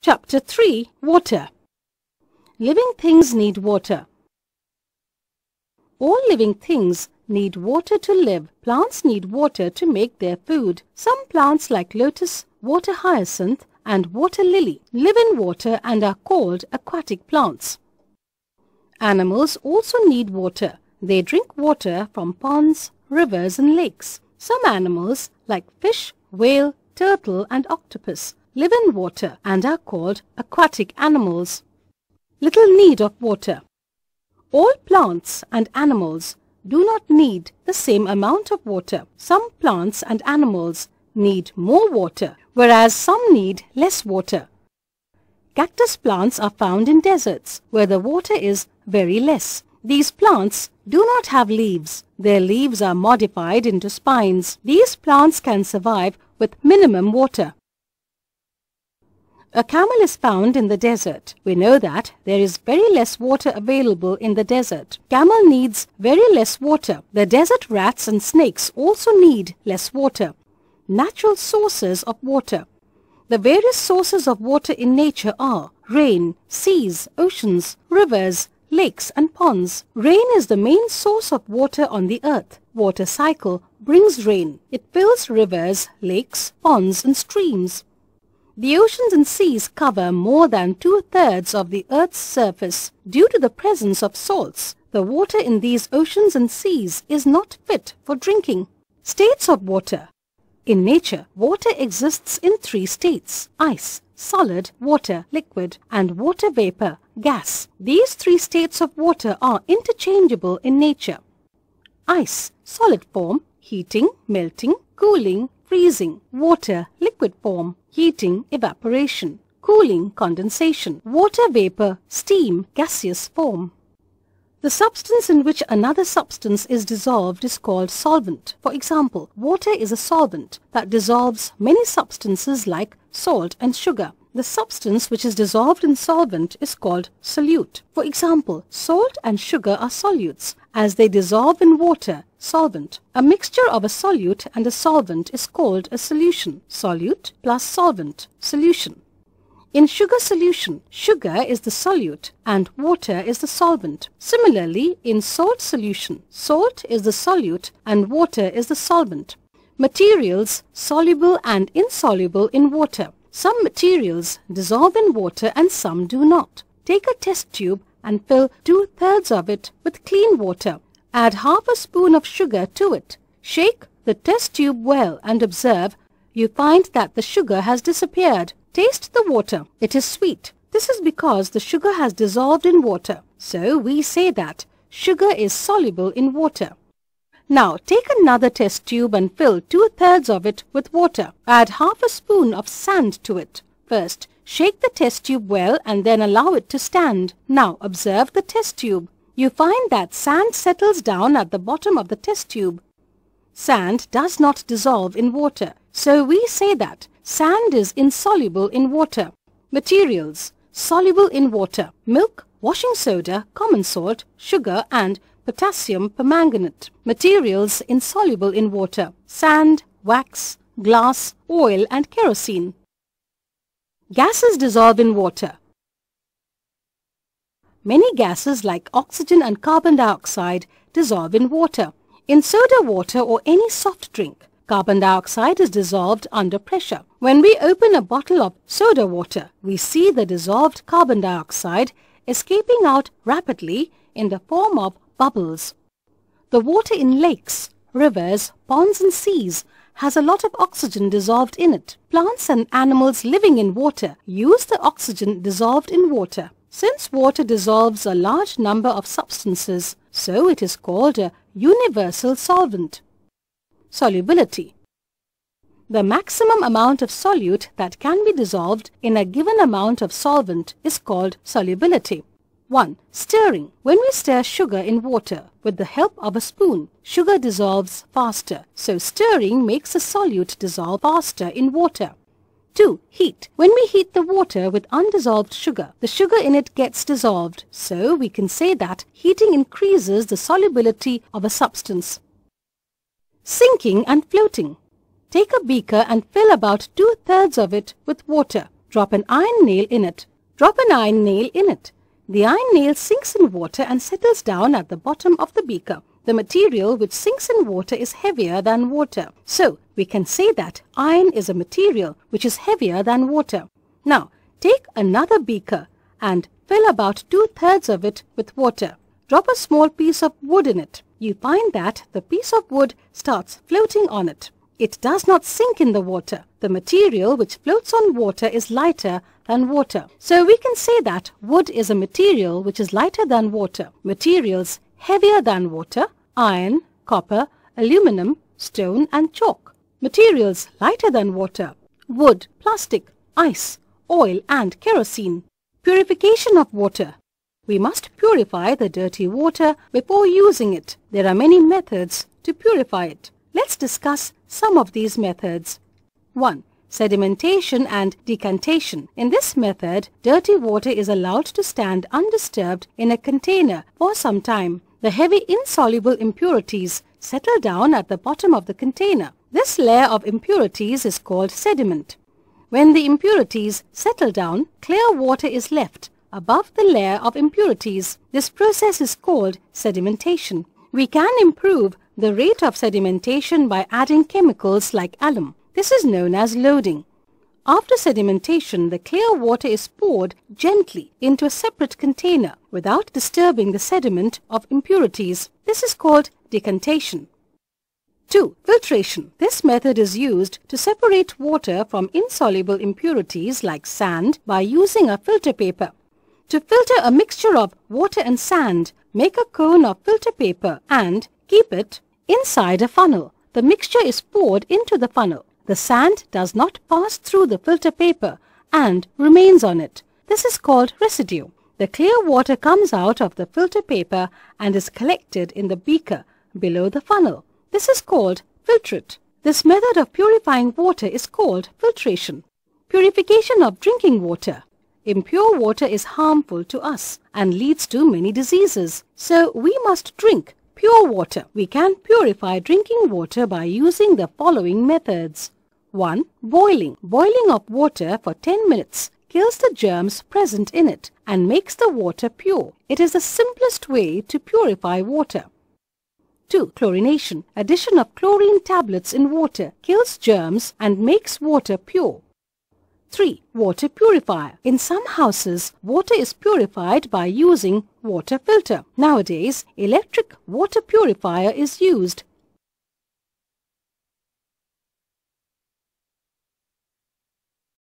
Chapter 3. Water. Living things need water. All living things need water to live. Plants need water to make their food. Some plants like lotus, water hyacinth and water lily live in water and are called aquatic plants. Animals also need water. They drink water from ponds, rivers and lakes. Some animals like fish, whale, turtle and octopus live in water and are called aquatic animals. Little need of water. All plants and animals do not need the same amount of water. Some plants and animals need more water, whereas some need less water. Cactus plants are found in deserts, where the water is very less. These plants do not have leaves. Their leaves are modified into spines. These plants can survive with minimum water. A camel is found in the desert. We know that there is very less water available in the desert. Camel needs very less water. The desert rats and snakes also need less water. Natural sources of water. The various sources of water in nature are rain, seas, oceans, rivers, lakes and ponds. Rain is the main source of water on the earth. Water cycle brings rain. It fills rivers, lakes, ponds and streams. The oceans and seas cover more than 2/3 of the Earth's surface. Due to the presence of salts, the water in these oceans and seas is not fit for drinking. States of water. In nature, water exists in 3 states: ice, solid, water, liquid, and water vapor, gas. These 3 states of water are interchangeable in nature. Ice, solid form, heating, melting, cooling, freezing. Water, liquid form, heating, evaporation, cooling, condensation. Water vapor, steam, gaseous form. The substance in which another substance is dissolved is called solvent. For example, water is a solvent that dissolves many substances like salt and sugar. The substance which is dissolved in solvent is called solute. For example, salt and sugar are solutes as they dissolve in water, solvent. A mixture of a solute and a solvent is called a solution. Solute plus solvent, solution. In sugar solution, sugar is the solute and water is the solvent. Similarly, in salt solution, salt is the solute and water is the solvent. Materials soluble and insoluble in water. Some materials dissolve in water and some do not. Take a test tube and fill 2/3 of it with clean water. Add half a spoon of sugar to it. Shake the test tube well and observe. You find that the sugar has disappeared. Taste the water. It is sweet. This is because the sugar has dissolved in water. So we say that sugar is soluble in water. Now take another test tube and fill 2/3 of it with water. Add half a spoon of sand to it. First, shake the test tube well and then allow it to stand. Now observe the test tube. You find that sand settles down at the bottom of the test tube. Sand does not dissolve in water, so we say that sand is insoluble in water. Materials soluble in water: milk, washing soda, common salt, sugar and potassium permanganate. Materials insoluble in water: sand, wax, glass, oil and kerosene. Gases dissolve in water. Many gases like oxygen and carbon dioxide dissolve in water. In soda water or any soft drink, carbon dioxide is dissolved under pressure. When we open a bottle of soda water, we see the dissolved carbon dioxide escaping out rapidly in the form of bubbles. The water in lakes, rivers, ponds and seas has a lot of oxygen dissolved in it. Plants and animals living in water use the oxygen dissolved in water. Since water dissolves a large number of substances, so it is called a universal solvent. Solubility. The maximum amount of solute that can be dissolved in a given amount of solvent is called solubility. 1. Stirring. When we stir sugar in water with the help of a spoon, sugar dissolves faster. So stirring makes a solute dissolve faster in water. 2. Heat. When we heat the water with undissolved sugar, the sugar in it gets dissolved. So we can say that heating increases the solubility of a substance. Sinking and floating. Take a beaker and fill about 2/3 of it with water. Drop an iron nail in it. Drop an iron nail in it. The iron nail sinks in water and settles down at the bottom of the beaker. The material which sinks in water is heavier than water. So, we can say that iron is a material which is heavier than water. Now, take another beaker and fill about 2/3 of it with water. Drop a small piece of wood in it. You find that the piece of wood starts floating on it. It does not sink in the water. The material which floats on water is lighter than water. So we can say that wood is a material which is lighter than water. Materials heavier than water: iron, copper, aluminum, stone and chalk. Materials lighter than water: wood, plastic, ice, oil and kerosene. Purification of water. We must purify the dirty water before using it. There are many methods to purify it. Let's discuss some of these methods. 1. Sedimentation and decantation. In this method, dirty water is allowed to stand undisturbed in a container for some time. The heavy insoluble impurities settle down at the bottom of the container. This layer of impurities is called sediment. When the impurities settle down, clear water is left above the layer of impurities. This process is called sedimentation. We can improve the rate of sedimentation by adding chemicals like alum. This is known as loading. After sedimentation, the clear water is poured gently into a separate container without disturbing the sediment of impurities. This is called decantation. 2. Filtration. This method is used to separate water from insoluble impurities like sand by using a filter paper. To filter a mixture of water and sand, make a cone of filter paper and keep it inside a funnel. The mixture is poured into the funnel. The sand does not pass through the filter paper and remains on it. This is called residue. The clear water comes out of the filter paper and is collected in the beaker below the funnel. This is called filtrate. This method of purifying water is called filtration. Purification of drinking water. Impure water is harmful to us and leads to many diseases. So we must drink pure water. We can purify drinking water by using the following methods. 1. Boiling. Boiling of water for 10 minutes kills the germs present in it and makes the water pure. It is the simplest way to purify water. 2. Chlorination. Addition of chlorine tablets in water kills germs and makes water pure. 3. Water purifier. In some houses, water is purified by using water filter. Nowadays, electric water purifier is used